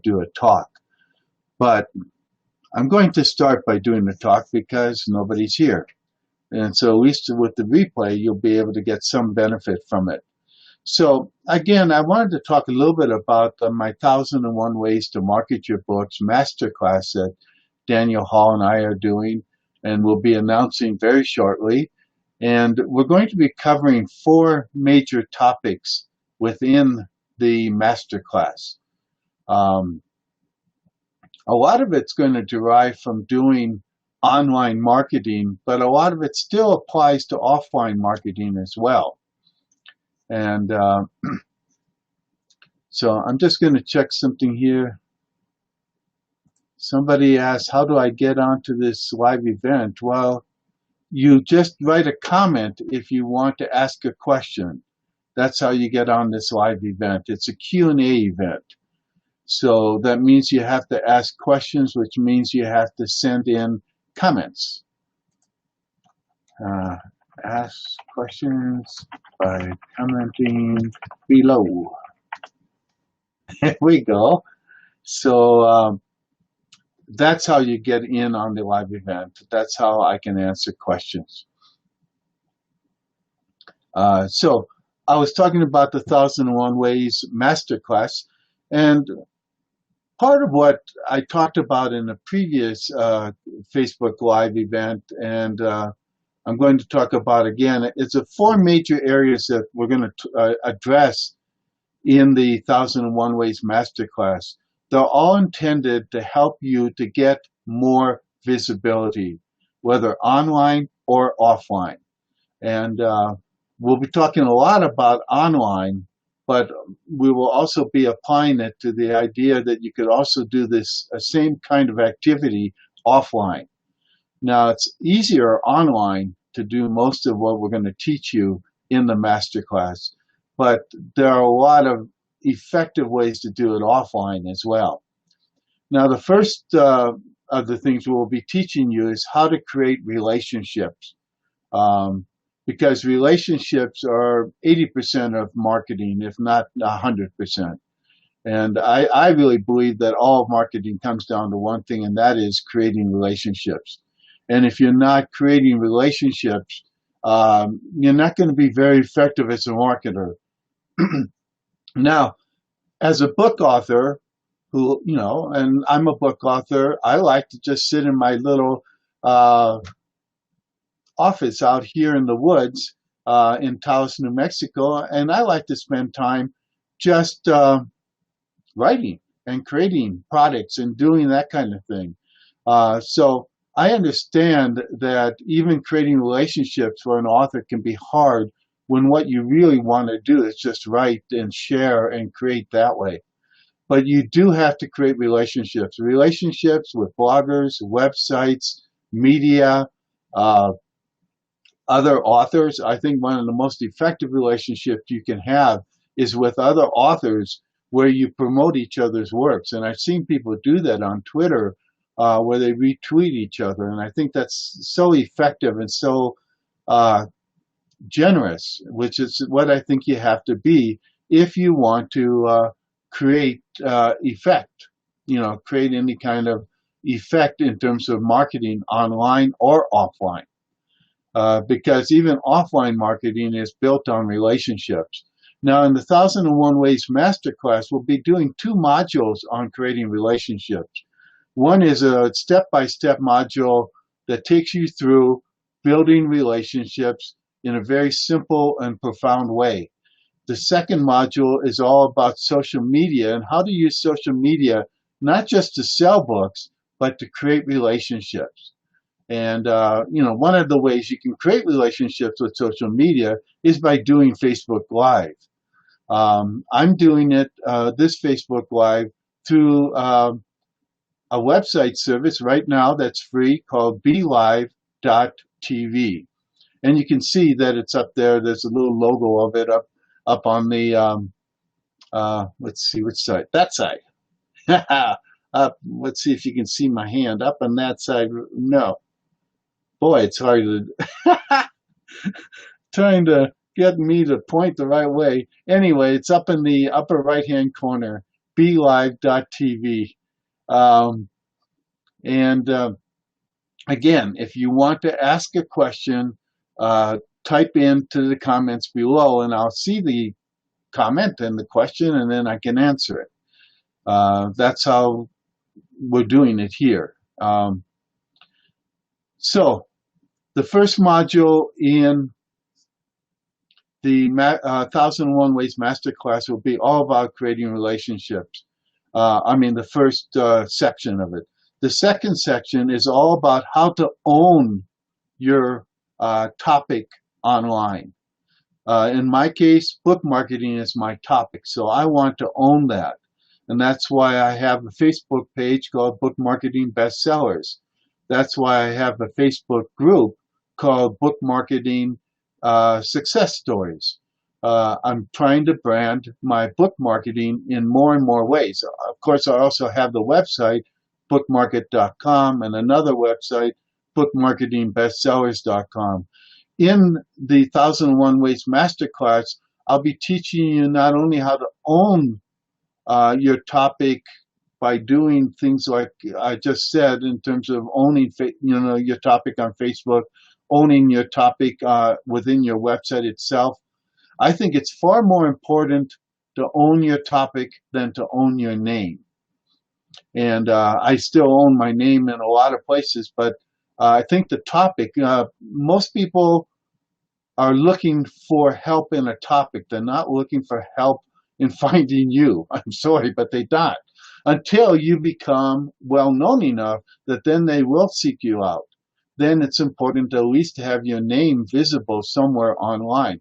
do a talk. But I'm going to start by doing the talk because nobody's here. And so at least with the replay, you'll be able to get some benefit from it. So again, I wanted to talk a little bit about my 1001 Ways to Market Your Books masterclass that Daniel Hall and I are doing and we'll be announcing very shortly. And we're going to be covering 4 major topics within the masterclass. A lot of it's going to derive from doing online marketing, but a lot of it still applies to offline marketing as well. And so I'm just going to check something here. Somebody asked, how do I get onto this live event? Well, you just write a comment if you want to ask a question. That's how you get on this live event. It's a Q&A event. So that means you have to ask questions, which means you have to send in comments. Ask questions by commenting below. There we go. So that's how you get in on the live event. That's how I can answer questions. So I was talking about the 1001 Ways Masterclass, and part of what I talked about in a previous Facebook Live event, and I'm going to talk about again, it's 4 major areas that we're going to address in the 1001 Ways Masterclass. They're all intended to help you to get more visibility, whether online or offline. And we'll be talking a lot about online, but we will also be applying it to the idea that you could also do this same kind of activity offline. Now, it's easier online to do most of what we're going to teach you in the masterclass, but there are a lot of effective ways to do it offline as well. Now, the first of the things we'll be teaching you is how to create relationships. Because relationships are 80% of marketing, if not 100%. And I really believe that all of marketing comes down to one thing, and that is creating relationships. And if you're not creating relationships, you're not going to be very effective as a marketer. Now, as a book author, and I'm a book author, I like to just sit in my little office out here in the woods in Taos, New Mexico, and I like to spend time just writing and creating products and doing that kind of thing. So I understand that even creating relationships for an author can be hard when what you really want to do is just write and share and create that way. But you do have to create relationships with bloggers, websites, media, other authors. I think one of the most effective relationships you can have is with other authors where you promote each other's works. And I've seen people do that on Twitter where they retweet each other. And I think that's so effective and so generous, which is what I think you have to be if you want to create effect, create any kind of effect in terms of marketing online or offline. Because even offline marketing is built on relationships. Now, in the 1001 Ways Masterclass, we'll be doing 2 modules on creating relationships. One is a step-by-step module that takes you through building relationships in a very simple and profound way. The second module is all about social media and how to use social media not just to sell books, but to create relationships. And, one of the ways you can create relationships with social media is by doing Facebook Live. I'm doing it, this Facebook Live, through a website service right now that's free called BeLive.tv. And you can see that it's up there. There's a little logo of it up on the, let's see, which side? That side. Let's see if you can see my hand. Up on that side, no. Boy, it's hard to trying to get me to point the right way. Anyway, it's up in the upper right-hand corner. BeLive.tv. Um, and again, if you want to ask a question, type into the comments below, and I'll see the comment and the question, and then I can answer it. That's how we're doing it here. So the first module in the 1001 Ways Masterclass will be all about creating relationships. The first section of it. The second section is all about how to own your topic online. In my case, book marketing is my topic, so I want to own that. And that's why I have a Facebook page called Book Marketing Bestsellers. That's why I have a Facebook group called Book Marketing Success Stories. I'm trying to brand my book marketing in more and more ways. Of course, I also have the website, bookmarket.com, and another website, bookmarketingbestsellers.com. In the 1001 Ways Masterclass, I'll be teaching you not only how to own your topic by doing things like I just said in terms of owning your topic on Facebook, owning your topic within your website itself. I think it's far more important to own your topic than to own your name. And I still own my name in a lot of places, but I think the topic, most people are looking for help in a topic. They're not looking for help in finding you. I'm sorry, but they don't. Until you become well known enough that then they will seek you out. Then it's important to at least have your name visible somewhere online.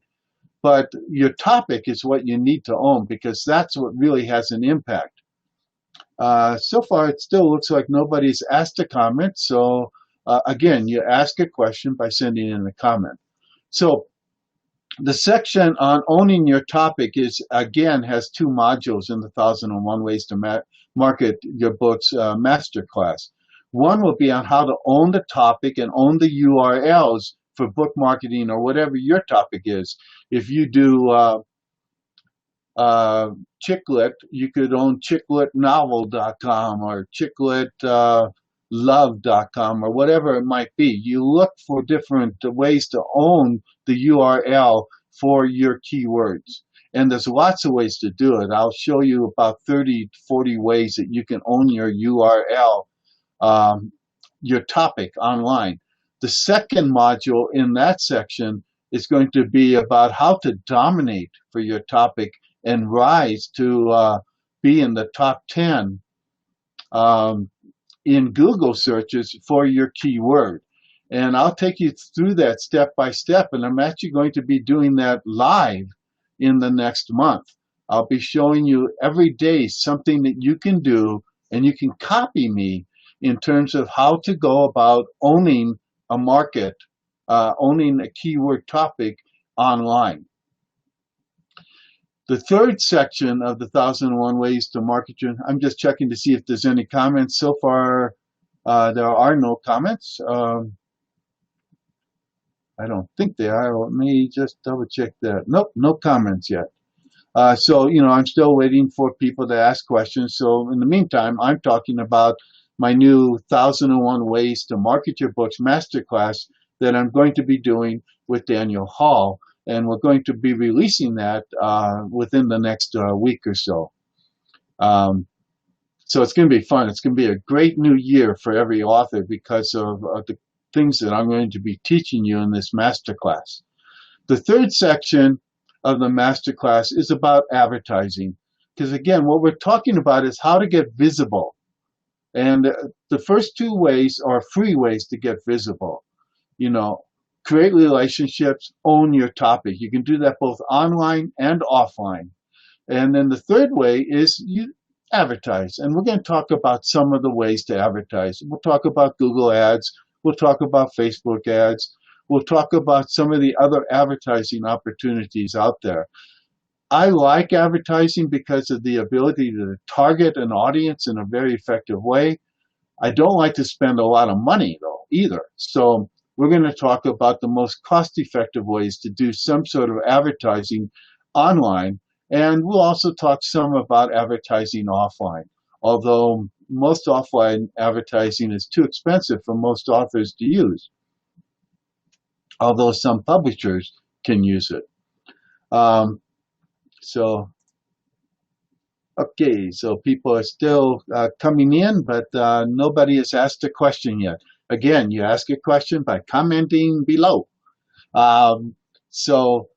But your topic is what you need to own, because that's what really has an impact. So far, it still looks like nobody's asked a comment. So again, you ask a question by sending in a comment. So the section on owning your topic has two modules in the 1001 Ways to Market Your Books Masterclass. One will be on how to own the topic and own the URLs for book marketing or whatever your topic is. If you do chicklet, you could own chicletnovel.com or chicletlove.com or whatever it might be. You look for different ways to own the URL for your keywords. And there's lots of ways to do it. I'll show you about 30 to 40 ways that you can own your URL, your topic online. The second module in that section is going to be about how to dominate for your topic and rise to be in the top 10 in Google searches for your keyword. And I'll take you through that step by step, and I'm actually going to be doing that live in the next month. I'll be showing you every day something that you can do, and you can copy me in terms of how to go about owning a market, owning a keyword topic online. The third section of the 1001 Ways to Market Your, I'm just checking to see if there's any comments. So far, there are no comments. I don't think they are. Let me just double check that. Nope, no comments yet. So, I'm still waiting for people to ask questions. So in the meantime, I'm talking about my new 1001 Ways to Market Your Books Masterclass that I'm going to be doing with Daniel Hall. And we're going to be releasing that within the next week or so. So it's going to be fun. It's going to be a great new year for every author because of the things that I'm going to be teaching you in this masterclass. The third section of the masterclass is about advertising. Because again, what we're talking about is how to get visible. And the first two ways are free ways to get visible. Create relationships, own your topic. You can do that both online and offline. And then the third way is you advertise. And we're going to talk about some of the ways to advertise. We'll talk about Google ads. We'll talk about Facebook ads. We'll talk about some of the other advertising opportunities out there. I like advertising because of the ability to target an audience in a very effective way. I don't like to spend a lot of money, though, either. So we're going to talk about the most cost-effective ways to do some sort of advertising online. And we'll also talk some about advertising offline, although most offline advertising is too expensive for most authors to use, although some publishers can use it. Um, so, okay, so people are still coming in, but nobody has asked a question yet. Again, you ask a question by commenting below. So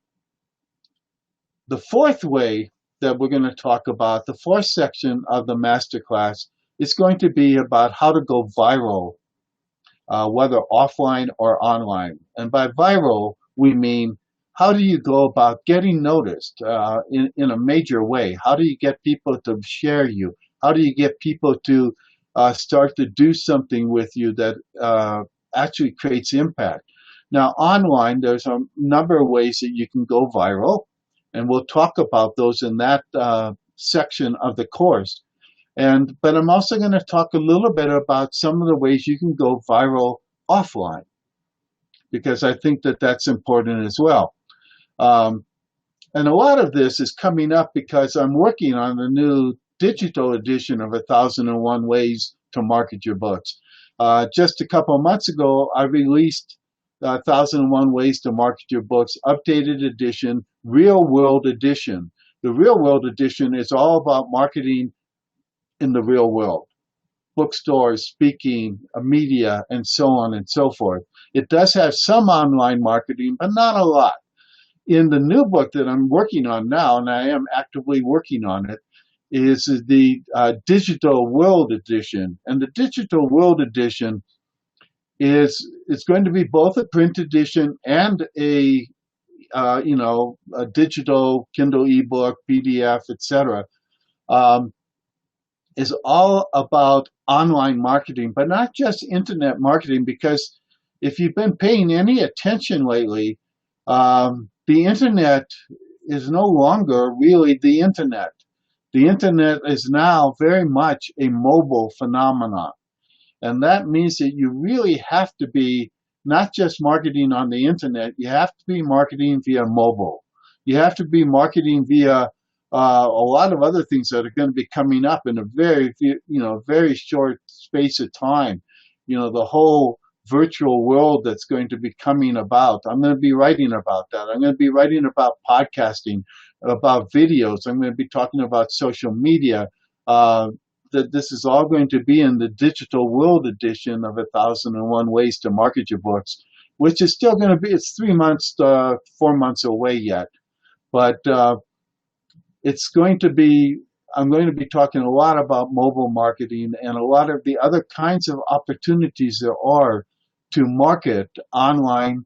the fourth way that we're going to talk about, the fourth section of the masterclass, is going to be about how to go viral, whether offline or online. And by viral, we mean how do you go about getting noticed in a major way? How do you get people to share you? How do you get people to start to do something with you that actually creates impact? Now, online, there's a number of ways that you can go viral, and we'll talk about those in that section of the course. But I'm also going to talk a little bit about some of the ways you can go viral offline, because I think that that's important as well. And a lot of this is coming up because I'm working on the new digital edition of 1001 Ways to Market Your Books. Just a couple of months ago, I released 1001 Ways to Market Your Books, updated edition, real world edition. The real world edition is all about marketing in the real world. Bookstores, speaking, media, and so on and so forth. It does have some online marketing, but not a lot. In the new book that I'm working on now, and I am actively working on it, is the Digital World Edition. And the Digital World Edition is going to be both a print edition and a digital Kindle ebook, PDF, etc. Is all about online marketing, but not just internet marketing, because if you've been paying any attention lately, the internet is no longer really the internet. The internet is now very much a mobile phenomenon. And that means that you really have to be not just marketing on the internet, you have to be marketing via mobile. You have to be marketing via a lot of other things that are going to be coming up in a very short space of time. The whole virtual world that's going to be coming about. I'm going to be writing about that. I'm going to be writing about podcasting, about videos. I'm going to be talking about social media. That this is all going to be in the Digital World Edition of 1001 Ways to Market Your Books, which is still going to be, it's 4 months away yet. But it's going to be, I'm going to be talking a lot about mobile marketing and a lot of the other kinds of opportunities there are to market online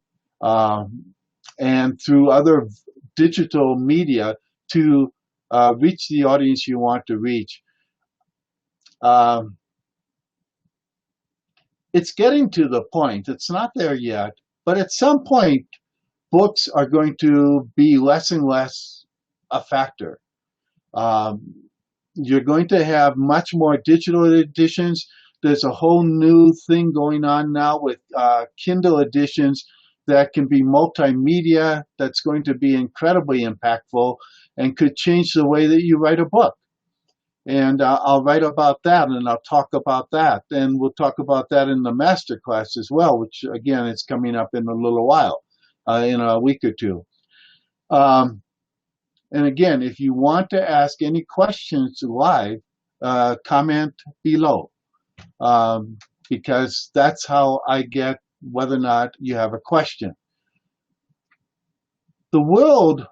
and through other digital media to reach the audience you want to reach. It's getting to the point, it's not there yet, but at some point, books are going to be less and less a factor. You're going to have much more digital editions. There's a whole new thing going on now with Kindle editions that can be multimedia, that's going to be incredibly impactful and could change the way that you write a book. And I'll write about that, and I'll talk about that. And we'll talk about that in the masterclass as well, which, again, is coming up in a little while, in a week or two. And again, if you want to ask any questions live, comment below, because that's how I get whether or not you have a question. The world,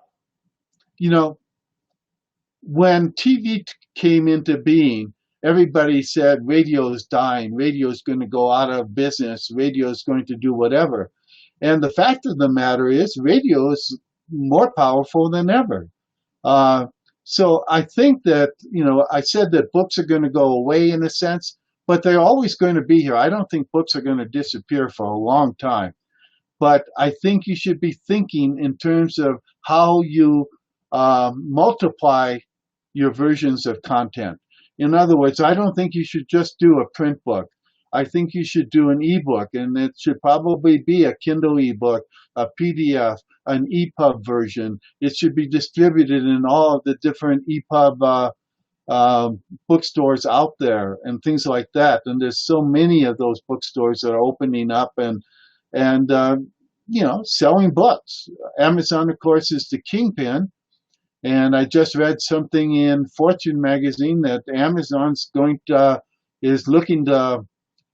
when TV came into being, everybody said radio is dying, radio is going to go out of business, radio is going to do whatever. And the fact of the matter is, radio is more powerful than ever. So I think that, I said that books are going to go away in a sense, but they're always going to be here. I don't think books are going to disappear for a long time. But I think you should be thinking in terms of how you multiply your versions of content. In other words, I don't think you should just do a print book. I think you should do an ebook, and it should probably be a Kindle ebook, a PDF, an EPUB version. It should be distributed in all of the different EPUB bookstores out there and things like that. And there's so many of those bookstores that are opening up and selling books. Amazon, of course, is the kingpin. And I just read something in Fortune magazine that Amazon's is looking to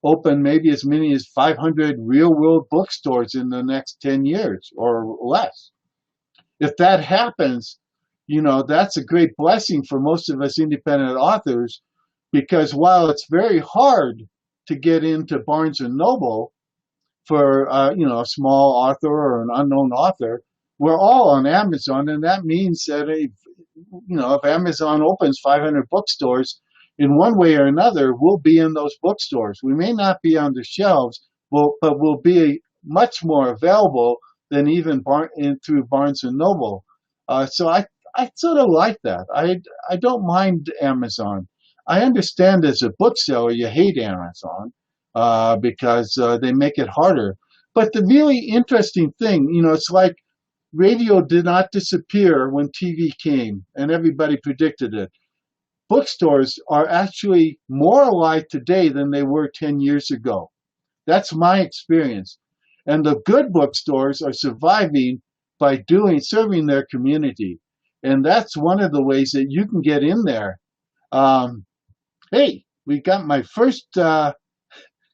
open maybe as many as 500 real-world bookstores in the next 10 years or less. If that happens, that's a great blessing for most of us independent authors, because while it's very hard to get into Barnes and Noble for a small author or an unknown author, we're all on Amazon, and that means that if Amazon opens 500 bookstores, in one way or another, we'll be in those bookstores. We may not be on the shelves, but we'll be much more available than even through Barnes and Noble. So I sort of like that. I don't mind Amazon. I understand as a bookseller you hate Amazon because they make it harder. But the really interesting thing, it's like radio did not disappear when TV came, and everybody predicted it. Bookstores are actually more alive today than they were 10 years ago. That's my experience. And the good bookstores are surviving by serving their community. And that's one of the ways that you can get in there. Hey, we got my first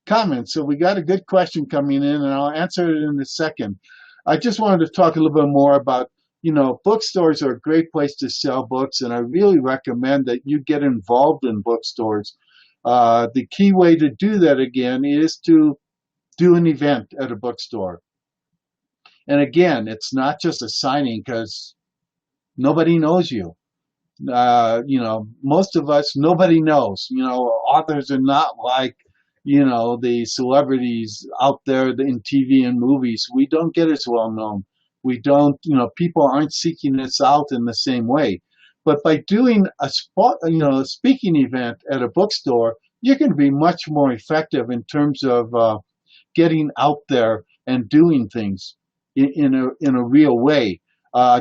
comment. So we got a good question coming in, and I'll answer it in a second. I just wanted to talk a little bit more about, bookstores are a great place to sell books, and I really recommend that you get involved in bookstores. The key way to do that, again, is to do an event at a bookstore. And again, it's not just a signing, because nobody knows you. Most of us, nobody knows. Authors are not like, the celebrities out there in TV and movies. We don't get as well known. We don't, people aren't seeking us out in the same way. But by doing a speaking event at a bookstore, you're going to be much more effective in terms of getting out there and doing things in a real way.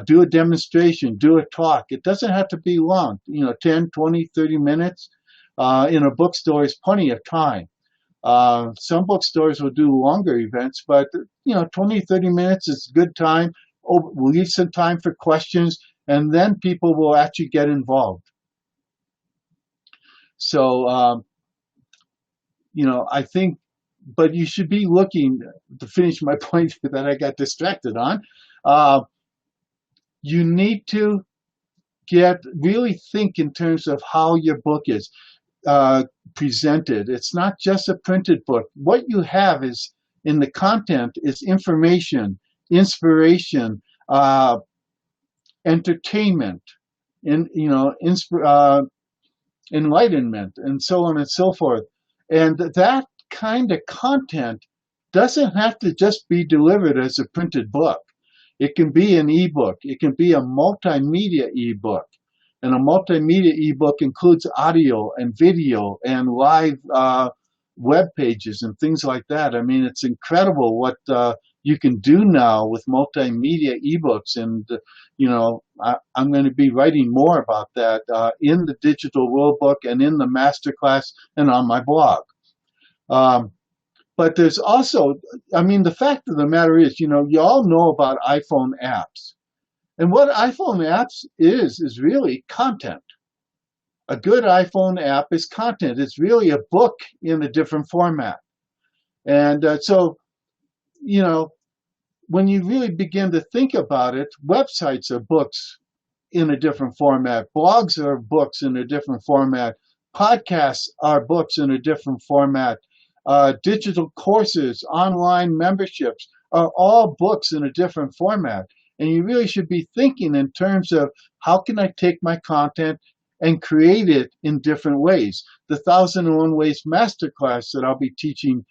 Do a demonstration, do a talk. It doesn't have to be long, 10, 20, 30 minutes. In a bookstore is plenty of time. Some bookstores will do longer events, but 20, 30 minutes is a good time. We'll leave some time for questions, and then people will actually get involved. So, I think, but you should be looking, to finish my point that I got distracted on, you need to really think in terms of how your book is presented. It's not just a printed book. What you have is in the content is information, inspiration, entertainment, enlightenment, and so on and so forth. And that kind of content doesn't have to just be delivered as a printed book. It can be an ebook. It can be a multimedia ebook. And a multimedia ebook includes audio and video and live web pages and things like that. I mean, it's incredible what you can do now with multimedia ebooks. And, I'm going to be writing more about that in the Digital Rule Book and in the masterclass and on my blog. But there's also, the fact of the matter is, you all know about iPhone apps. And what iPhone apps is really content. A good iPhone app is content. It's really a book in a different format. And so, when you really begin to think about it, websites are books in a different format. Blogs are books in a different format. Podcasts are books in a different format. Digital courses, online memberships are all books in a different format. And you really should be thinking in terms of how can I take my content and create it in different ways. The 1001 Ways Masterclass that I'll be teaching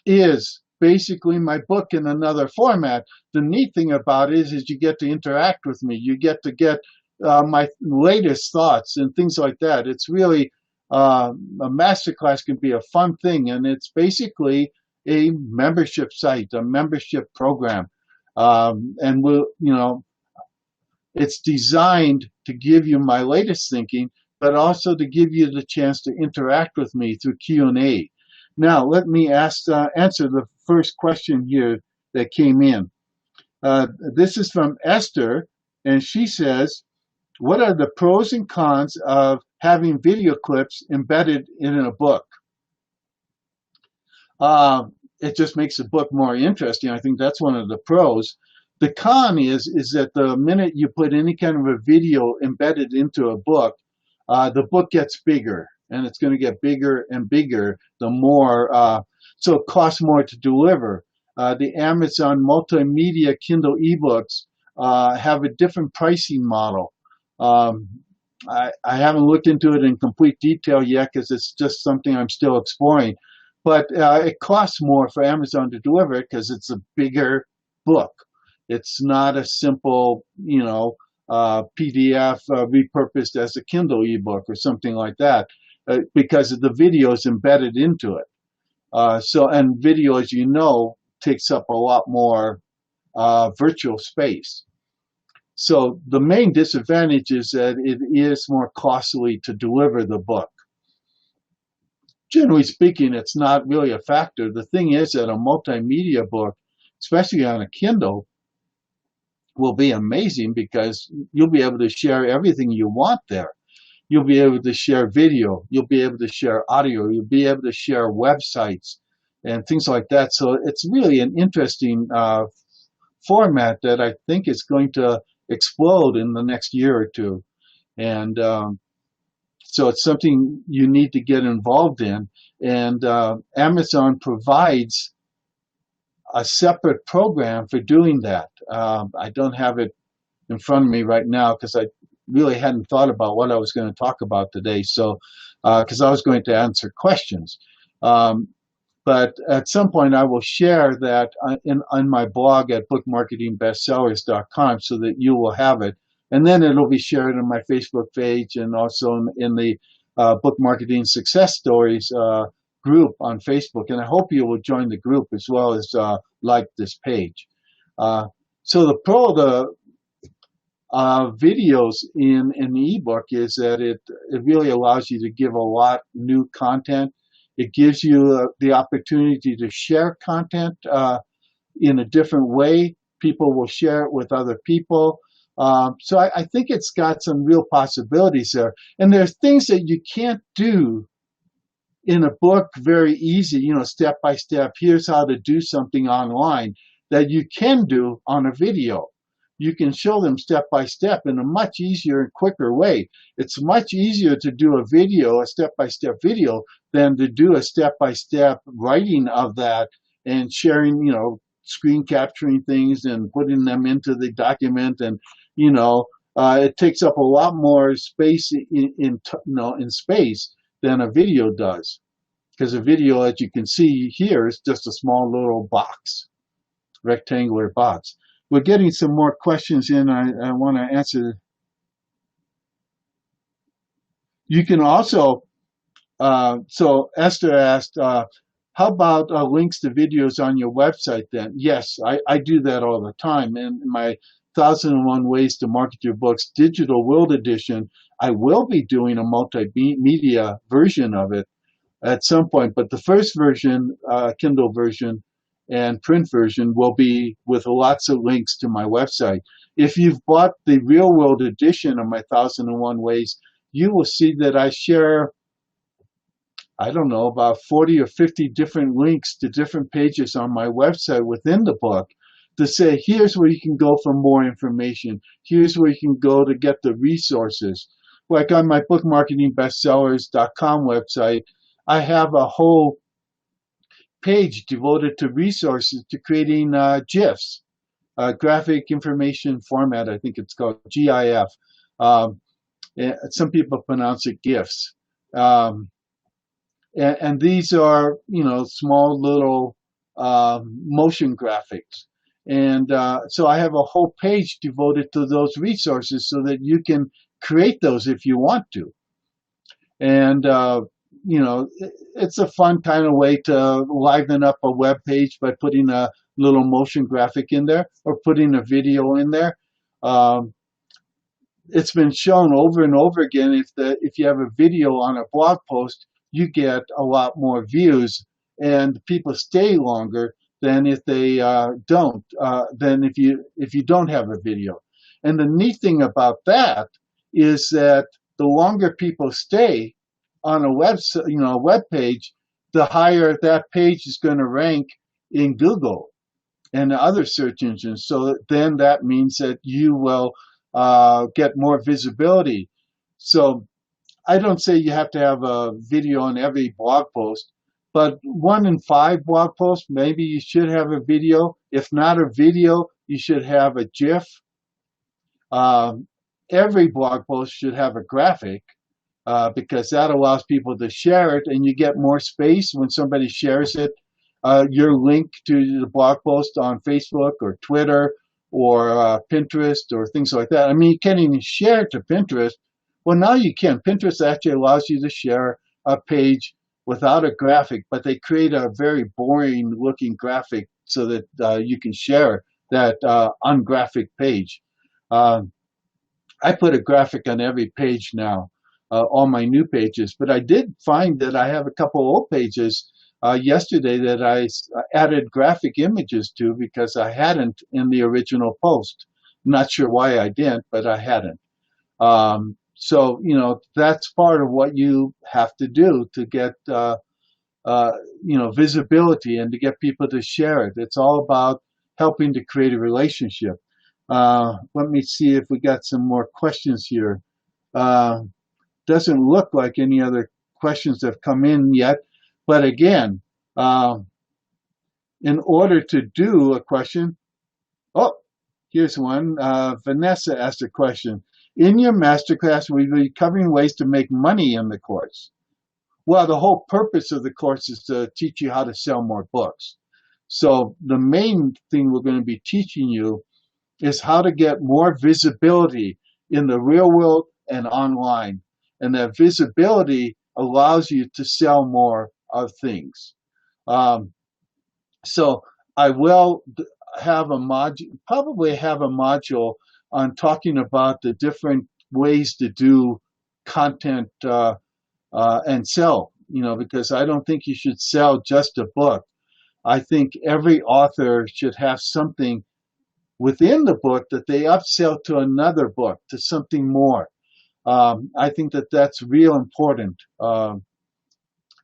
is basically my book in another format. The neat thing about it is you get to interact with me. You get to get my latest thoughts and things like that. It's really A masterclass can be a fun thing, and it's basically a membership site, a membership program, and it's designed to give you my latest thinking, but also to give you the chance to interact with me through Q&A. Now, let me answer the first question here that came in. This is from Esther, and she says, what are the pros and cons of having video clips embedded in a book? It just makes the book more interesting. I think that's one of the pros. The con is that the minute you put any kind of a video embedded into a book, the book gets bigger, and it's going to get bigger and bigger the more, so it costs more to deliver. The Amazon multimedia Kindle ebooks have a different pricing model. I haven't looked into it in complete detail yet because it's just something I'm still exploring. But it costs more for Amazon to deliver it because it's a bigger book. It's not a simple, PDF repurposed as a Kindle ebook or something like that, because the video is embedded into it. And video, as you know, takes up a lot more virtual space. So the main disadvantage is that it is more costly to deliver the book. Generally speaking, it's not really a factor. The thing is that a multimedia book, especially on a Kindle, will be amazing because you'll be able to share everything you want there. You'll be able to share video. You'll be able to share audio. You'll be able to share websites and things like that. So it's really an interesting format that I think is going to explode in the next year or two. And so it's something you need to get involved in. And Amazon provides a separate program for doing that. I don't have it in front of me right now because I really hadn't thought about what I was going to talk about today. So, because I was going to answer questions. But at some point I will share that on my blog at bookmarketingbestsellers.com so that you will have it. And then it'll be shared on my Facebook page and also in the Book Marketing Success Stories group on Facebook. And I hope you will join the group as well as like this page. So the pro of the videos in the ebook is that it really allows you to give a lot new content. It gives you the opportunity to share content in a different way. People will share it with other people. So I think it's got some real possibilities there. And there's things that you can't do in a book very easy, step by step. Here's how to do something online that you can do on a video. You can show them step by step in a much easier and quicker way. It's much easier to do a video, a step-by-step video, than to do a step-by-step writing of that and sharing, screen capturing things and putting them into the document. And, it takes up a lot more space in space than a video does. Because a video, as you can see here, is just a small little box, rectangular box. We're getting some more questions in. I want to answer. You can also, so Esther asked, how about links to videos on your website then? Yes, I do that all the time. In my 1001 Ways to Market Your Books Digital World Edition, I will be doing a multimedia version of it at some point. But the first version, Kindle version, and print version will be with lots of links to my website. If you've bought the real world edition of my 1001 Ways, you will see that I share, I don't know, about 40 or 50 different links to different pages on my website within the book to say, here's where you can go for more information. Here's where you can go to get the resources. Like on my bookmarketingbestsellers.com website, I have a whole page devoted to resources to creating GIFs, graphic information format. I think it's called GIF. Some people pronounce it GIFs. And these are, small little motion graphics. And so I have a whole page devoted to those resources so that you can create those if you want to. And it's a fun kind of way to liven up a web page by putting a little motion graphic in there or putting a video in there. Um, it's been shown over and over again, if you have a video on a blog post, you get a lot more views and people stay longer than if they don't than if you don't have a video. And the neat thing about that is that the longer people stay on a web page, the higher that page is going to rank in Google and other search engines. So then that means that you will get more visibility. So I don't say you have to have a video on every blog post, but 1 in 5 blog posts, maybe you should have a video. If not a video, you should have a GIF. Um, every blog post should have a graphic because that allows people to share it, and you get more space when somebody shares it. Your link to the blog post on Facebook or Twitter or Pinterest or things like that. I mean, you can't even share it to Pinterest. Well, now you can. Pinterest actually allows you to share a page without a graphic, but they create a very boring looking graphic so that you can share that ungraphic page. Um, I put a graphic on every page now, all my new pages, but I did find that I have a couple old pages yesterday that I added graphic images to because I hadn't in the original post. I'm not sure why I didn't, but I hadn't. So, that's part of what you have to do to get, visibility and to get people to share it. It's all about helping to create a relationship. Let me see if we got some more questions here. Uh, doesn't look like any other questions have come in yet. But again, in order to do a question, oh, here's one. Vanessa asked a question. In your masterclass, we will be covering ways to make money in the course. Well, the whole purpose of the course is to teach you how to sell more books. So the main thing we're going to be teaching you is how to get more visibility in the real world and online. And that visibility allows you to sell more of things. So I will have probably have a module on talking about the different ways to do content and sell, because I don't think you should sell just a book. I think every author should have something within the book that they upsell to another book, to something more. I think that that's real important.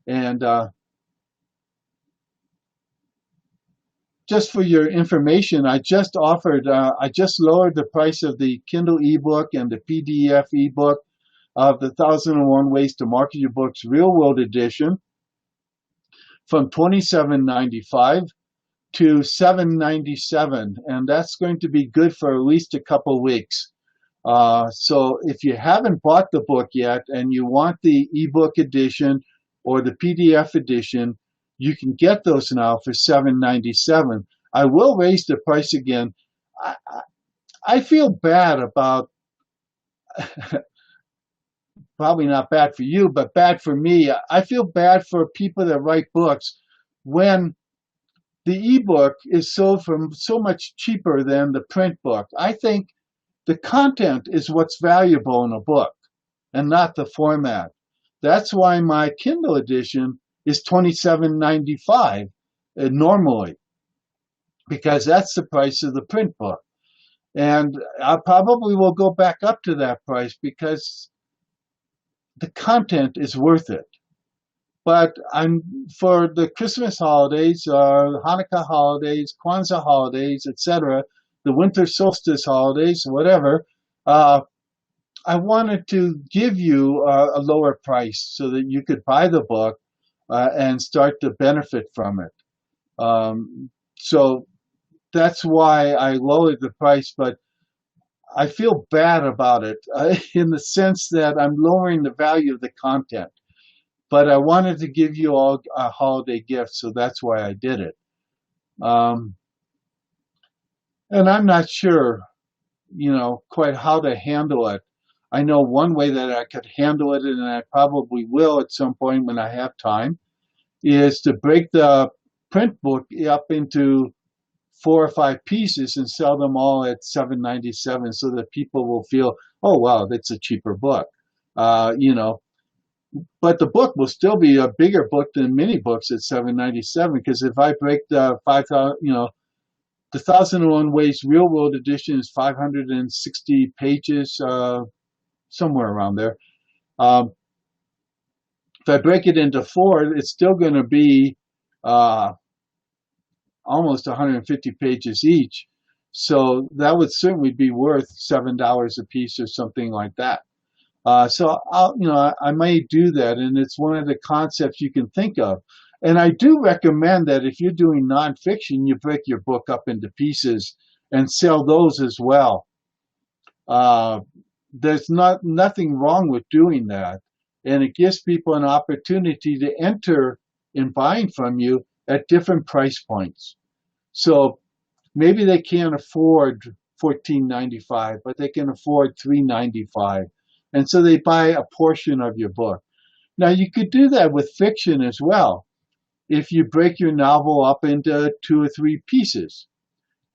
And just for your information, I just lowered the price of the Kindle ebook and the PDF ebook of the 1001 Ways to Market Your Books Real World Edition from $27.95 to $7.97, and that's going to be good for at least a couple weeks. So if you haven't bought the book yet and you want the ebook edition or the PDF edition, you can get those now for $7.97. I will raise the price again. I feel bad about, probably not bad for you, but bad for me. I feel bad for people that write books when the ebook is sold for so much cheaper than the print book. I think the content is what's valuable in a book and not the format. That's why my Kindle edition is $27.95 normally, because that's the price of the print book. And I probably will go back up to that price because the content is worth it. But for the Christmas holidays, Hanukkah holidays, Kwanzaa holidays, etc., the winter solstice holidays, whatever, I wanted to give you a lower price so that you could buy the book and start to benefit from it. So that's why I lowered the price, but I feel bad about it in the sense that I'm lowering the value of the content. But I wanted to give you all a holiday gift, so that's why I did it. And I'm not sure, quite how to handle it. I know one way that I could handle it, and I probably will at some point when I have time, is to break the print book up into 4 or 5 pieces and sell them all at $7.97, so that people will feel, oh wow, that's a cheaper book. You know, but the book will still be a bigger book than many books at $7.97, because if I break the 5,000, the 1001 Ways Real World Edition is 560 pages, somewhere around there. Um, if I break it into four, it's still going to be uh, almost 150 pages each. So that would certainly be worth $7 a piece or something like that. So I may do that, and it's one of the concepts you can think of. And I do recommend that if you're doing nonfiction, you break your book up into pieces and sell those as well. Uh, there's nothing wrong with doing that, and it gives people an opportunity to enter in buying from you at different price points. So maybe they can't afford $14.95, but they can afford $3.95, and so they buy a portion of your book. Now you could do that with fiction as well. If you break your novel up into 2 or 3 pieces,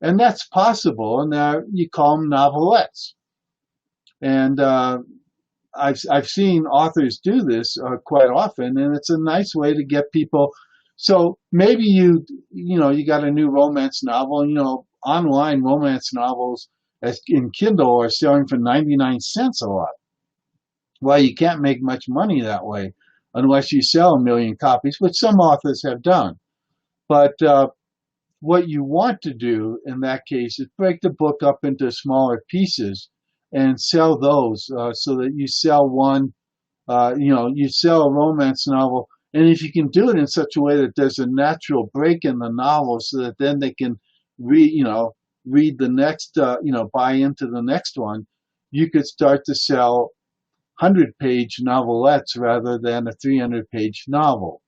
and that's possible, and you call them novelettes. And I've seen authors do this quite often, and it's a nice way to get people. So maybe you got a new romance novel. Online romance novels as in Kindle are selling for 99 cents a lot. Well, you can't make much money that way unless you sell 1 million copies, which some authors have done. But what you want to do in that case is break the book up into smaller pieces and sell those, so that you sell one, you sell a romance novel. And if you can do it in such a way that there's a natural break in the novel, so that then they can read the next, buy into the next one, you could start to sell 100-page novelettes rather than a 300-page novel.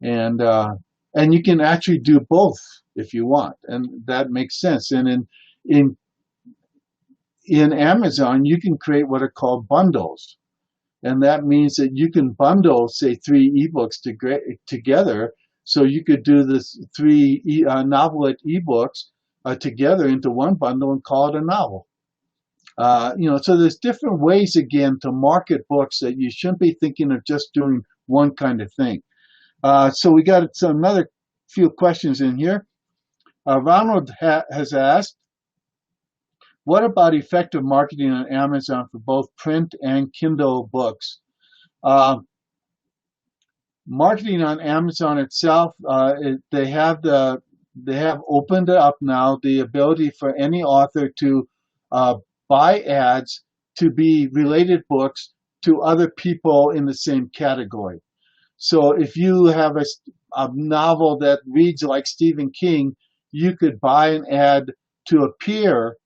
And you can actually do both if you want, and that makes sense. And in Amazon, you can create what are called bundles, and that means that you can bundle, say, 3 ebooks together. So you could do this 3 novelette ebooks together into one bundle and call it a novel. So there's different ways, again, to market books that you shouldn't be thinking of just doing one kind of thing. So we got another few questions in here. Ronald has asked, what about effective marketing on Amazon for both print and Kindle books? Marketing on Amazon itself, they have opened up now the ability for any author to buy ads to be related books to other people in the same category. So if you have a novel that reads like Stephen King, you could buy an ad to appear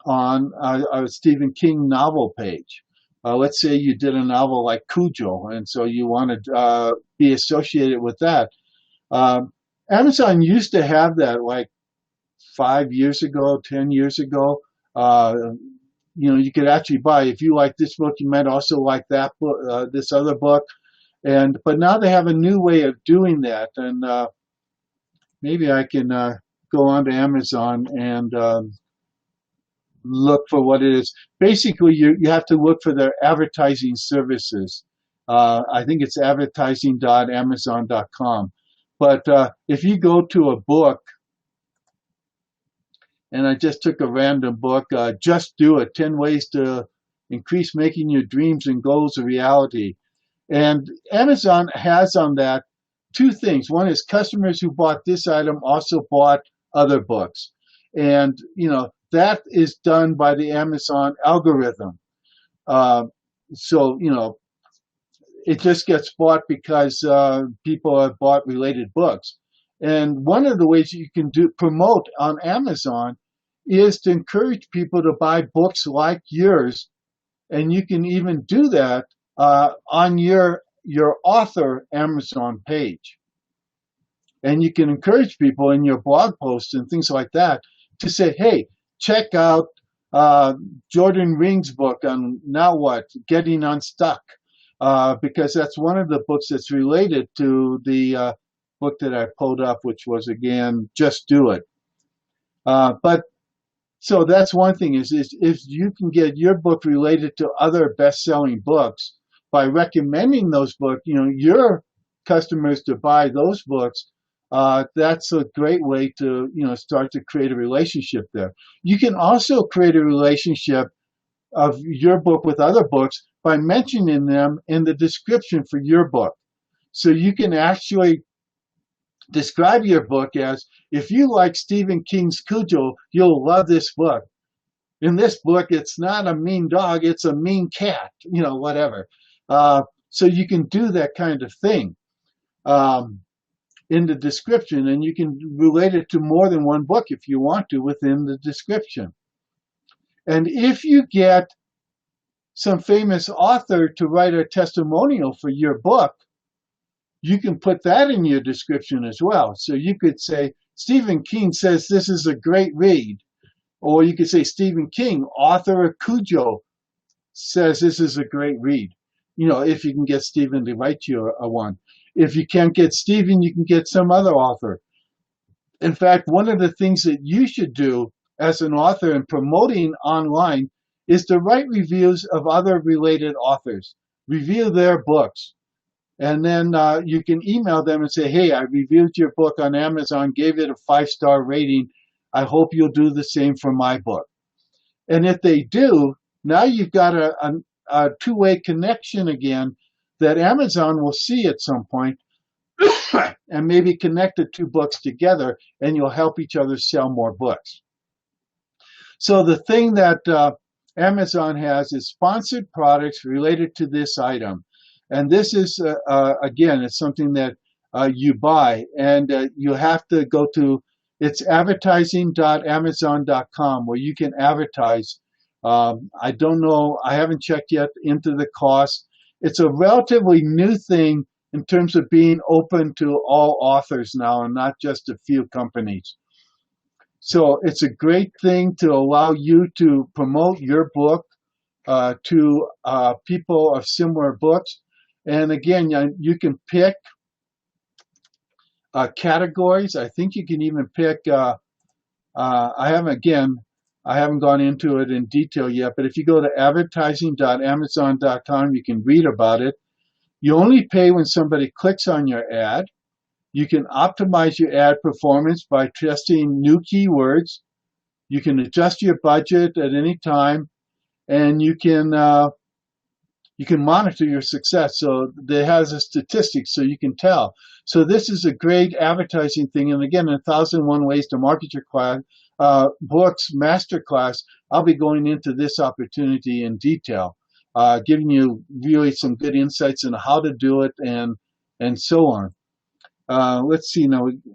on a Stephen King novel page. Let's say you did a novel like Cujo, and so you want to be associated with that. Amazon used to have that like 5 years ago, 10 years ago. You could actually buy, if you like this book, you might also like that book, this other book. But now they have a new way of doing that, and maybe I can go on to Amazon and look for what it is. Basically, you have to look for their advertising services. I think it's advertising.amazon.com. But if you go to a book, and I just took a random book, Just Do It, 10 Ways to Increase Making Your Dreams and Goals a Reality. And Amazon has on that 2 things. One is customers who bought this item also bought other books. And, that is done by the Amazon algorithm. So, it just gets bought because people have bought related books. And one of the ways you can promote on Amazon is to encourage people to buy books like yours. And you can even do that on your author Amazon page. And you can encourage people in your blog posts and things like that to say, hey, check out uh, Jordan Ring's book on Now What, Getting Unstuck, because that's one of the books that's related to the book that I pulled up, which was again, Just Do It. But so that's one thing is if you can get your book related to other best-selling books by recommending those books, your customers to buy those books, that's a great way to, start to create a relationship there. You can also create a relationship of your book with other books by mentioning them in the description for your book. So you can actually describe your book as, if you like Stephen King's Cujo, you'll love this book. In this book, it's not a mean dog, it's a mean cat, whatever. So you can do that kind of thing in the description, and you can relate it to more than one book if you want to within the description. And if you get some famous author to write a testimonial for your book, you can put that in your description as well. So you could say, Stephen King says this is a great read. Or you could say, Stephen King, author of Cujo, says this is a great read. If you can get Stephen to write you a one. If you can't get Stephen, you can get some other author. In fact, one of the things that you should do as an author in promoting online is to write reviews of other related authors. Review their books. And then you can email them and say, hey, I reviewed your book on Amazon, gave it a 5-star rating. I hope you'll do the same for my book. And if they do, now you've got a two-way connection again that Amazon will see at some point and maybe connect the two books together, and you'll help each other sell more books. So the thing that Amazon has is sponsored products related to this item. And this is, again, it's something that you buy, and you have to go to, it's advertising.amazon.com, where you can advertise. I don't know, I haven't checked yet into the cost. It's a relatively new thing in terms of being open to all authors now and not just a few companies. So it's a great thing to allow you to promote your book to people of similar books. And again, you can pick categories. I think you can even pick, I haven't gone into it in detail yet, but if you go to advertising.amazon.com, you can read about it. You only pay when somebody clicks on your ad. You can optimize your ad performance by testing new keywords. You can adjust your budget at any time, and you can monitor your success. So there has a statistic so you can tell. So this is a great advertising thing. And again, 1001 Ways to Market Your Books Masterclass, I'll be going into this opportunity in detail, giving you really some good insights on how to do it and so on. Let's see now.